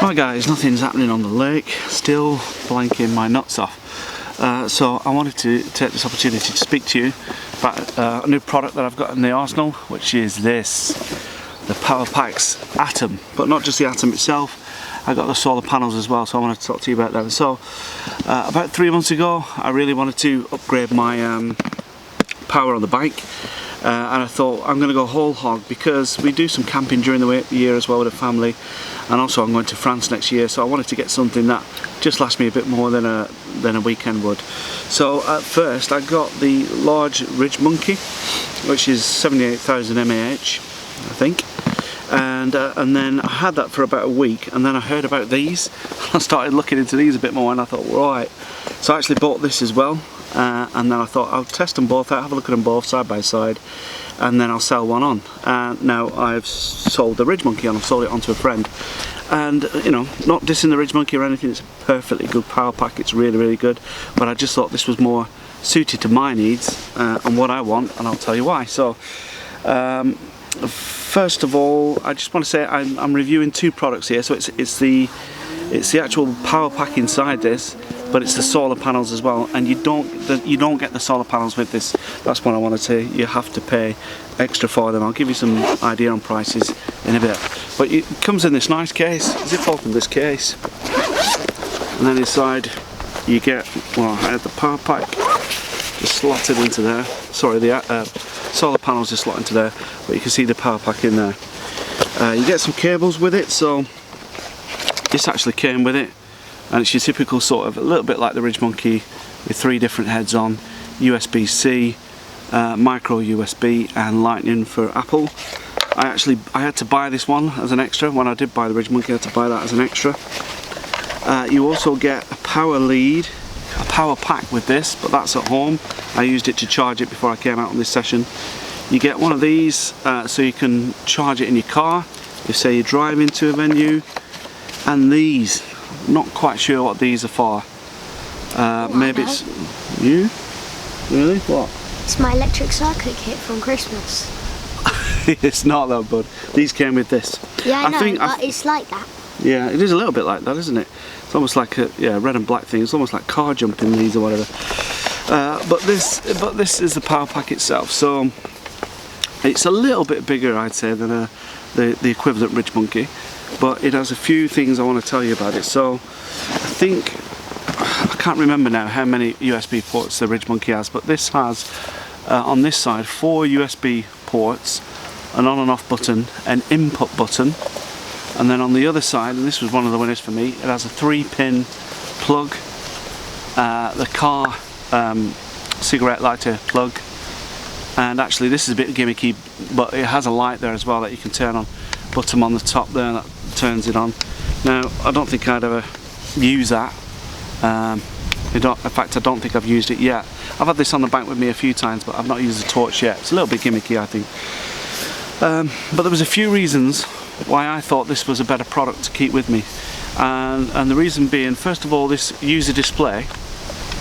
Right guys, nothing's happening on the lake, still blanking my nuts off. So I wanted to take this opportunity to speak to you about a new product that I've got in the arsenal, which is this, the POWAPACS Atom. But not just the Atom itself, I got the solar panels as well, so I wanted to talk to you about them. So about 3 months ago, I really wanted to upgrade my power on the bike. And I thought I'm going to go whole hog because we do some camping during the year as well with the family, and also I'm going to France next year, so I wanted to get something that just lasts me a bit more than a weekend would. So at first I got the large Ridge Monkey, which is 78,000 mAh I think, and then I had that for about a week, and then I heard about these and I started looking into these a bit more, and I thought, right, so I actually bought this as well. And then I thought I'll test them both out, have a look at them both side by side, and then I'll sell one on. Now I've sold the Ridge Monkey on, I've sold it on to a friend, and you know, not dissing the Ridge Monkey or anything, it's a perfectly good power pack, it's really good, but I just thought this was more suited to my needs and what I want, and I'll tell you why. So first of all, I just want to say I'm reviewing two products here. So it's the actual power pack inside this, but it's the solar panels as well, and you don't get the solar panels with this. That's what I want to say. You have to pay extra for them. I'll give you some idea on prices in a bit. But it comes in this nice case. Zip open this case, and then inside you get, well, I had the power pack just slotted into there. Sorry, the solar panels just slot into there, but you can see the power pack in there. You get some cables with it, so this actually came with it. And it's your typical sort of, a little bit like the Ridge Monkey, with 3 different heads on, USB-C, micro USB, and Lightning for Apple. I had to buy this one as an extra. When I did buy the Ridge Monkey, I had to buy that as an extra. You also get a power lead, a power pack with this, but that's at home. I used it to charge it before I came out on this session. You get one of these so you can charge it in your car if, say, you drive into a venue. And these, not quite sure what these are for. Maybe it's you? Really? What? It's my electric circuit kit from Christmas. It's not though, bud. These came with this. Yeah, I know, but it's like that. Yeah, it is a little bit like that, isn't it? It's almost like a red and black thing. It's almost like car jumping these or whatever. But this is the power pack itself. So it's a little bit bigger, I'd say, than the equivalent Ridge Monkey. But it has a few things I want to tell you about it. So I can't remember now how many USB ports the Ridge Monkey has, but this has on this side 4 USB ports, an on and off button, an input button, and then on the other side, and this was one of the winners for me, it has a 3-pin plug, the car cigarette lighter plug, and actually this is a bit gimmicky, but it has a light there as well that you can turn on. Button on the top there that turns it on. Now I don't think I'd ever use that. In fact, I don't think I've used it yet. I've had this on the bank with me a few times, but I've not used the torch yet. It's a little bit gimmicky, I think. But there was a few reasons why I thought this was a better product to keep with me, and the reason being, first of all, this user display.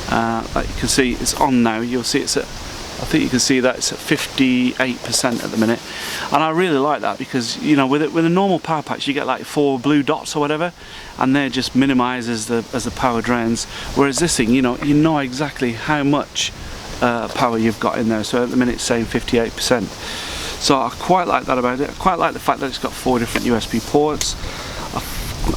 Like you can see, it's on now. You'll see it's at, I think you can see that it's at 58% at the minute, and I really like that because, you know, with a normal power packs you get like 4 blue dots or whatever, and they just minimise as the power drains. Whereas this thing, you know exactly how much power you've got in there. So at the minute it's saying 58%. So I quite like that about it. I quite like the fact that it's got 4 different USB ports,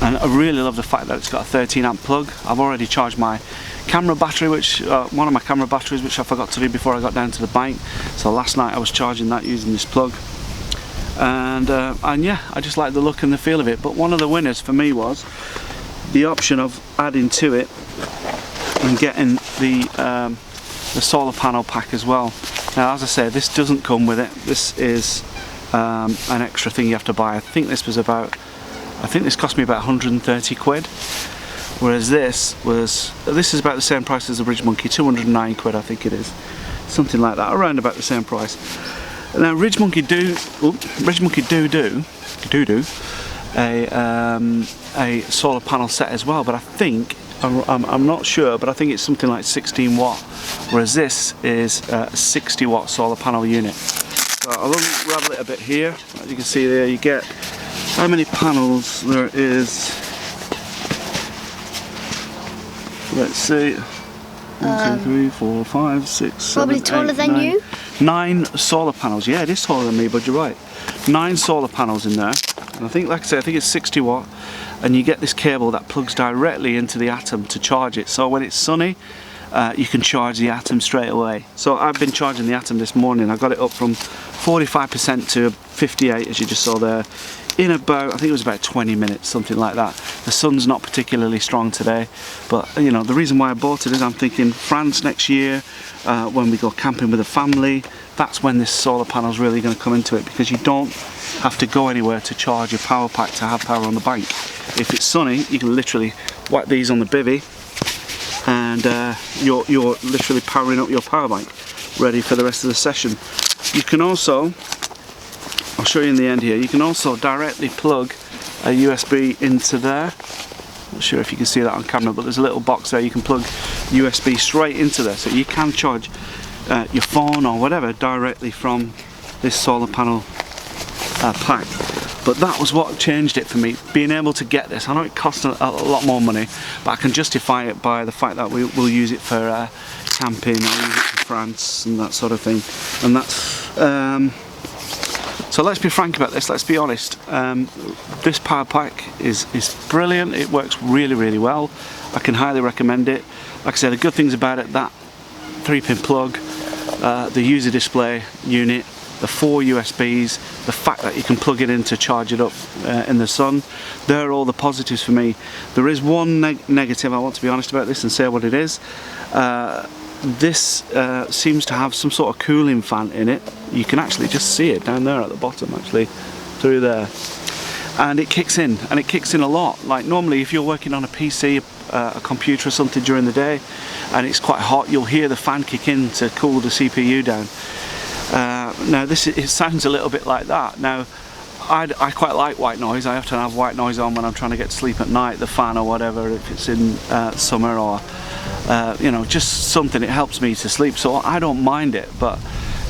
and I really love the fact that it's got a 13 amp plug. I've already charged my camera battery, which one of my camera batteries, which I forgot to do before I got down to the bike. So last night I was charging that using this plug, and yeah, I just like the look and the feel of it. But one of the winners for me was the option of adding to it and getting the solar panel pack as well. Now, as I say, this doesn't come with it. This is an extra thing you have to buy. I think this cost me about 130 quid. Whereas this is about the same price as the Ridge Monkey, 209 quid I think it is, something like that, around about the same price. Now Ridge Monkey do a solar panel set as well, but I think I'm not sure, but I think it's something like 16 watt, whereas this is a 60 watt solar panel unit. So I'll unravel it a bit here. As you can see there, you get how many panels there is. Let's see. 1, 2, 3, 4, 5, 6, Probably 7, taller 8, than 9. you. 9 solar panels. Yeah, it is taller than me, but you're right. 9 solar panels in there. And I think, like I said, I think it's 60 watt. And you get this cable that plugs directly into the Atom to charge it. So when it's sunny, you can charge the Atom straight away. So I've been charging the Atom this morning. I got it up from 45% to 58, as you just saw there, in about, I think it was about 20 minutes, something like that. The sun's not particularly strong today, but you know, the reason why I bought it is I'm thinking France next year, when we go camping with the family, that's when this solar panel is really going to come into it, because you don't have to go anywhere to charge your power pack to have power on the bike. If it's sunny, you can literally whack these on the bivvy and you're literally powering up your power bike, ready for the rest of the session. You can also, I'll show you in the end here, you can also directly plug a USB into there. Not sure if you can see that on camera, but there's a little box there, you can plug USB straight into there, so you can charge your phone or whatever directly from this solar panel pack. But that was what changed it for me, being able to get this. I know it costs a lot more money, but I can justify it by the fact that we'll use it for camping, I'll use it for France and that sort of thing. And that's so let's be frank about this, let's be honest. This power pack is brilliant, it works really well. I can highly recommend it. Like I said, the good things about it, that 3-pin plug, the user display unit, the 4 USBs, the fact that you can plug it in to charge it up in the sun, they're all the positives for me. There is one negative, I want to be honest about this and say what it is. This seems to have some sort of cooling fan in it. You can actually just see it down there at the bottom, actually, through there. And it kicks in, and it kicks in a lot. Like normally if you're working on a PC, a computer or something during the day, and it's quite hot, you'll hear the fan kick in to cool the CPU down. Now it sounds a little bit like that. Now I quite like white noise. I often have white noise on when I'm trying to get to sleep at night, the fan or whatever, if it's in summer, or you know, just something, it helps me to sleep, so I don't mind it. But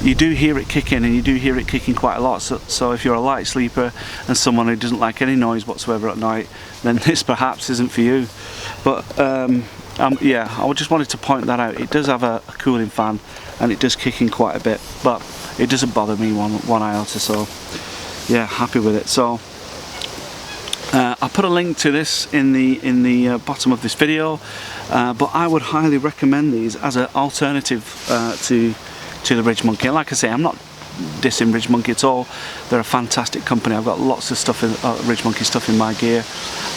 you do hear it kicking, and you do hear it kicking quite a lot, so if you're a light sleeper and someone who doesn't like any noise whatsoever at night, then this perhaps isn't for you. But yeah, I just wanted to point that out. It does have a cooling fan, and it does kick in quite a bit, but it doesn't bother me one iota, so yeah, happy with it. So I'll put a link to this in the bottom of this video, but I would highly recommend these as an alternative to the Ridge Monkey. And like I say, I'm not dissing Ridge Monkey at all. They're a fantastic company. I've got lots of stuff in Ridge Monkey stuff in my gear.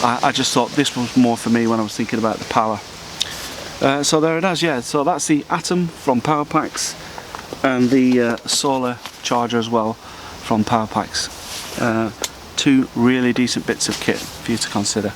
I just thought this was more for me when I was thinking about the power. So there it is, yeah. So that's the Atom from POWAPACS, and the solar charger as well from POWAPACS. 2 really decent bits of kit for you to consider.